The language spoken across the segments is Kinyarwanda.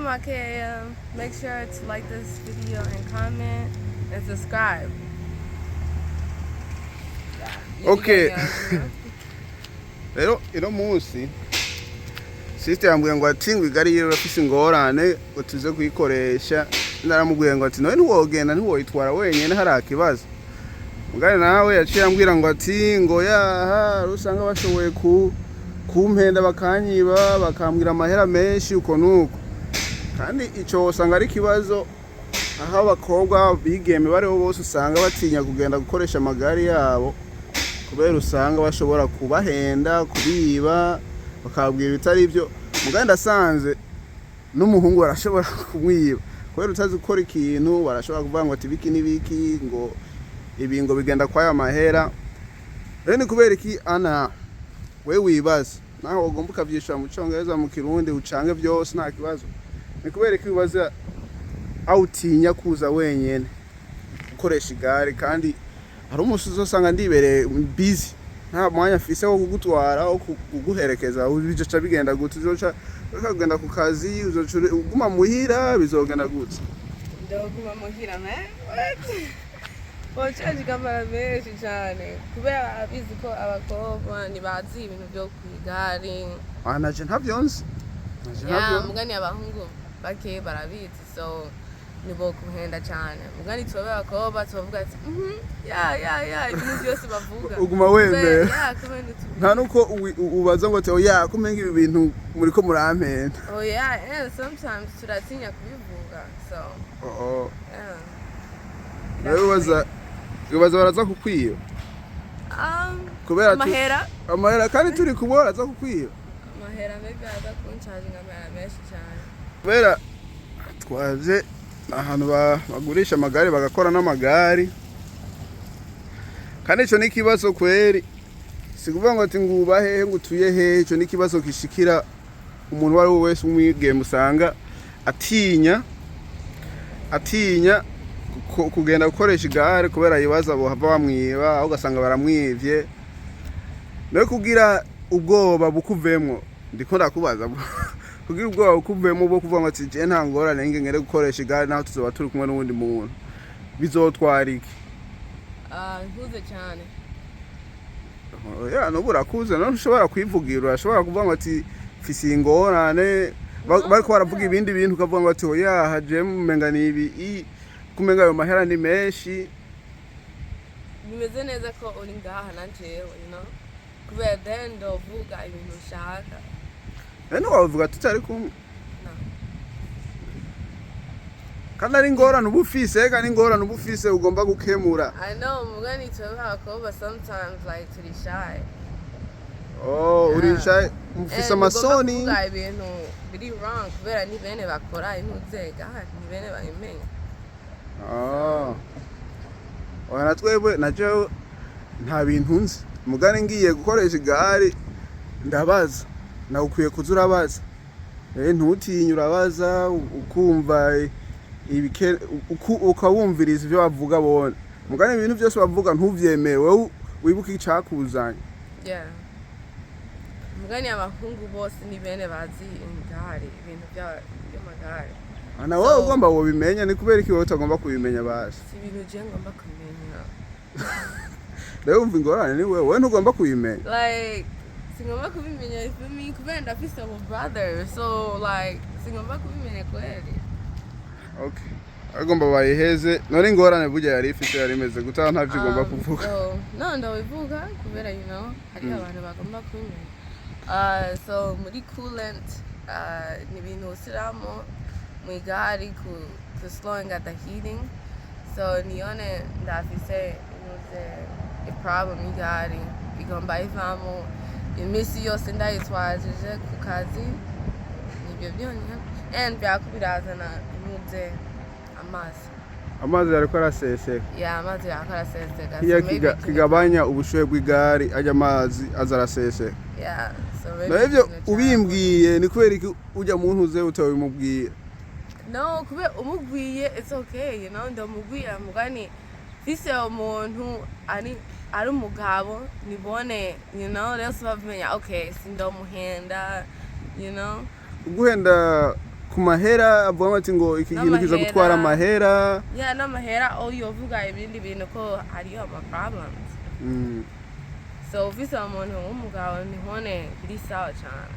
makeya. Make sure to like this video and comment and subscribe. Okay. Rero ino munsi sister yambwiye ngo ati ngo igari yiwe afise ingorane ngo tuze kuyikoresha, ndaramubwiye ngo ati none ntiwogenda ntiwoyitwara wenyene hari akibazo. Mugari nawe yaciye ambwira ngo ati ngo yaha usanga bashoboye kumpenda bakanyiba bakambwira amahera menshi uko nuko, kandi ico usanga ari kibazo aho abakobwa bigeme bariho bose usanga batinya kugenda gukoresha amagari yabo kubera usanga bashobora kubahenda kubiba bakabwira bitari ibyo. Mugandi ndasanze n'umuhungu barashobora kumwiba kubera utazi gukora ikintu, barashobora kuvuga ngo ati biki nibiki ngo ibi ngo bigenda kwaya mahera. Rero ni kubera iki ana we wibaza naho ugomba ukavyishura mu Congereza mu Kirundi ucange byose nta kibazo. Ni kubera iki wibaza awutinya kuza wenyene ukoresha igare, kandi hari umunsi uzosanga ndibereye busy nta mwanya afise wo kugutwara wo kuguherekeza, uzoca bigenda gute? Uzoca ukagenda ku kazi, uzoca uguma muhira, bizogenda gute? Ndoguma muhira man. Wachaji kama menshi cyane kubera abizi ko abakobwa ntibazi ibintu byo kwigari. Naje ntavyonzi. Mugani abahungu bake barabizi, so nibo kuhenda cyane. Mugani twobe abakobwa tuvuga ati ya ibintu byose bavuga uguma wemera. Nta Nta nuko ubaza ngo ati oya kumenga ibi bintu muri ko murampenda. And sometimes turatinya kubivuga, so yeah. Nawe ubaza baraza kukwiba kubera amahera kandi turi kubora aza kukwiba amahera maybe aza kuncharginga amahera menshi cyane kubera twaje ahantu bagurisha amagare bagakora n'amagari, kandi ico ni kibazo kweri. Sikuvuga ngo ati nguba hehe ngutuye hehe, ico ni kibazo kishikira umuntu wari wese umwigeme usanga atinya kugenda gukoresha igare kubera yibaza bo hava bamwiba aho ugasanga baramwivye. Nawe kugira ubwoba bukuvemwo ndiko ndakubaza kugira ubwoba bukuvemwo bwo kuvuga ngo ati je nta ngorane ngere gukoresha igare naho tuzoba turi kumwe n'uwundi muntu, bizotwara iki? Nkuze cyane. No burakuze, no ushobora kwivugira, urashobora kuvuga ngo ati fisi ingorane bariko baravuga ibindi bintu ukavuga ngo ati oya haje mumenga nibi kumenga ayo mahera ni menshi. Bimeze neza ko uri ngaha nanjewe, kubera then ndovuga ibintu ushaka. None wavuga tutari kumwe kandi ari ingorane ubufise, kandi ingorane ubufise ugomba gukemura. I know, mugani twobe abakobwa sometimes like turi shy. Uri shy, mufise amasoni. Kuvuga ibintu biri wrong kubera ni bene bakora intuzega, ni bene bayimenya. Wana twebwe naje nta bintu nzi. Mugani ngiye gukoresha igare ndabaza, na ukwiye kuzura abaza. Ntutinye urabaza ukumva ukawumviriza ivyo bavuga bone. Mugani ibintu byose bavuga ntuvyemere, wewe wibuka icakuzanye. Mugani abahungu bose ni bene bazi ingare, ibintu by'amagare. Ana wowe ugomba wobimenya, ni kubera iki wowe utagomba kubimenya basi? Si ibintu je ngomba kumenya. Rero umva ingorane ni wewe ntugomba kubimenya. Like singomba kubimenya for me kubera ndafise abo brother, so like singomba kubimenya kweli. Okay. Agomba bayiheze, none ingorane burya yari ifite yari imeze gutaha ntavyo ugomba kuvuga. No ndabivuga kubera hari abantu bagomba kubimenya. So muri coolant ni ibintu usiramo mwigari ku slowing at the heating, so nione ndafise a problem igari igomba ivamo imisi yose ndayitwajije ku kazi nibyo byonyine, and byakubiraza amazi yariko araseseka. Amazi yariko araseseka, kigabanya ubushuhe bw'igari ajya amazi azaraseseka. Navyo ubimbwiye ni kubera iki ujya muntu uze utawimubwira? No, kubera umubwiye it's okay, ndamubwira mugani fise umuntu ari umugabo nibone, rero bavumenya okay sindomuhenda, guhenda ku mahera avuga ati ngo iki kintu kiza gutwara amahera n'amahera yovuga ibindi bintu ko hariyo ama problems so ufise umuntu w'umugabo ntihone biri sawa cyane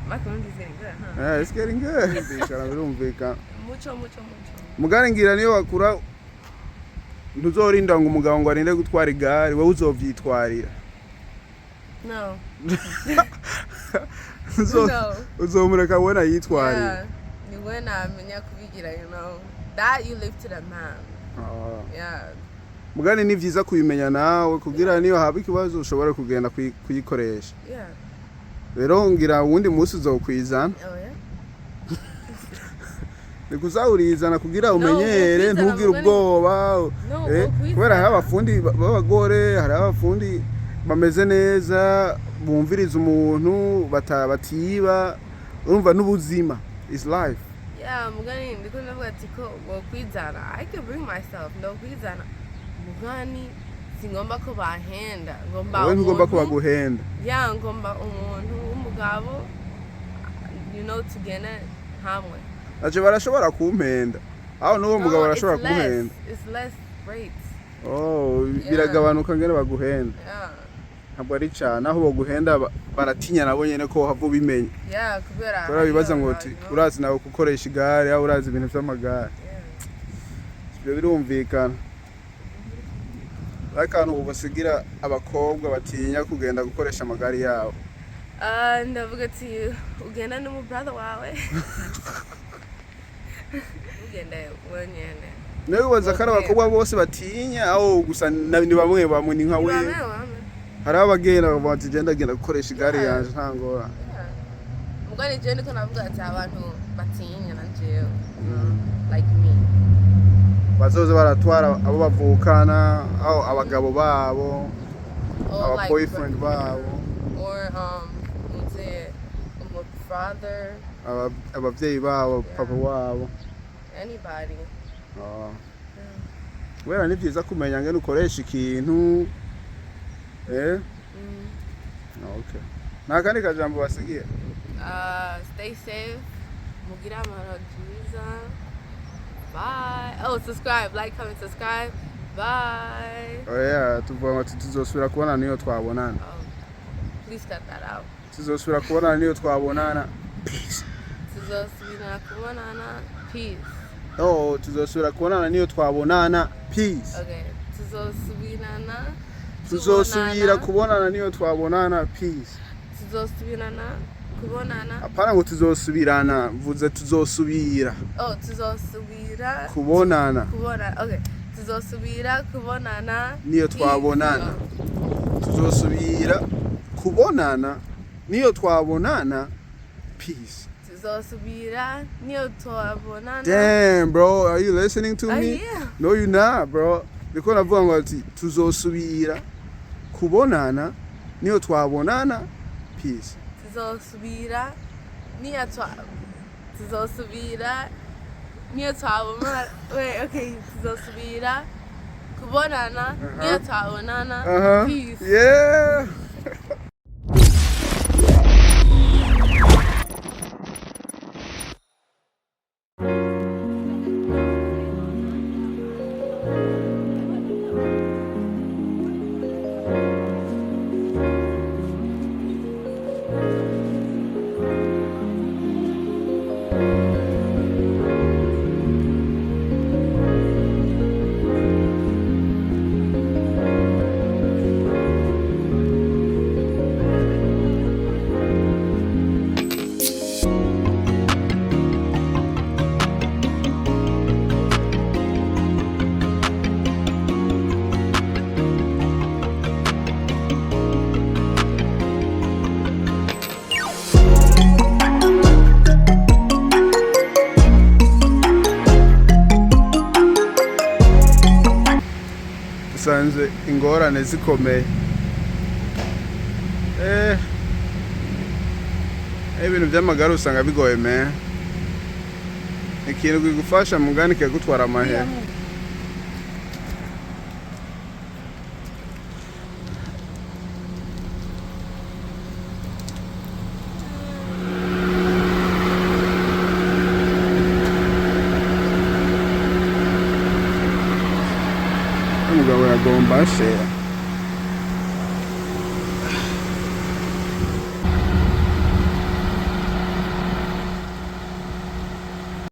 my Kirundi is getting good, huh? Yeah, it's getting good. Birumvikana. Mucho. Mugari ngira niyo wakura ntuzorinda ngo umugabo ngo arinde gutwara igare wowe uzovyitwarira. No. Uzomureka wena yitwarira. Yeah. Ni wena amenya kubigira, you know. That you leave to the man. Yeah. Mugani ni vyiza kubimenya nawe kugira niyo haba ikibazo ushobora kugenda kuyikoresha. Yeah. Rero ngira wundi musi uzokwizana. Oh yeah. Nikuzaurizana kugira umenyere ntugire ubwoba. Kubera hari abafundi b'abagore, hari abafundi bameze neza, bumviriza umuntu batiba, urumva n'ubuzima is life. Yeah, mugani ndiko ndavuga ati ko kwizana. I can bring myself, no kwizana. Mugani singomba ko bahenda, ngomba ko baguhenda. Yeah, ngomba umuntu w'umugabo, you know, tugena hamwe. Aje barashobora kumpenda. Aho n'uwo mugabo barashobora kumuhenda. It's less rates. Oh, biragabanuka ngene baguhenda. Yeah. Ntabwo ari cyane aho baguhenda baratinya nabo nyene ko hava ubimenya. Yeah, kubera bibaza ngo uti urazi nawe gukoresha igare, aho urazi ibintu by'amagare. Ibyo birumvikana. Akantu ubasigira abakobwa batinya kugenda gukoresha amagari yabo. Ndavuga ati ugenda n'umu brother wawe. Ugenda wenyene. Nawe waza kara abakobwa bose batinya aho gusa ni bamwe ni nka we. Hari abagenda bagenda gukoresha igare yanje ntangora. Mugani je ndiko navuga ati abantu batinya nanje like me. Bazoze baratwara abo bavukana aho abagabo babo aba boyfriend babo or father abavyeyi babo papa wabo anybody. Wera ni vyiza kumenya ngene ukoresha ikintu okay. Nakandi kajambo basigiye stay safe, mugira amahoro jiza. Bye. Oh, subscribe, like, comment, subscribe. Bye. Oh yeah, tuzosubira kubona niyo twabonana. Please cut that out. Tuzosubira kubona niyo twabonana. Peace. Tuzosubira kubonana. Peace. Oh, tuzosubira kubonana niyo twabonana. Peace. Okay. Tuzosubira kubonana niyo twabonana. Peace. Tuzosubirana kubonana. Apana ngo tuzosubirana, mvuze tuzosubira. Oh, tuzosubira kubonana. Okay. Tuzosubira kubonana niyo twabonana. Tuzosubira kubonana niyo twabonana. Peace. Tuzosubira niyo twabonana. Damn, bro, are you listening to me? Yeah. No, you're not, bro. Because navuga ngo ati tuzosubira kubonana niyo twabonana. Peace. Tuzosubira niyo twabonana. Wait, okay. Tuzosubira kubonana niyo twabonana. Peace. Yeah. Sanze ingorane zikomeye. Ibintu by'amagare usanga bigoye me. Ikintu kigufasha mugani kigutwara amahera. umugabo yagomba share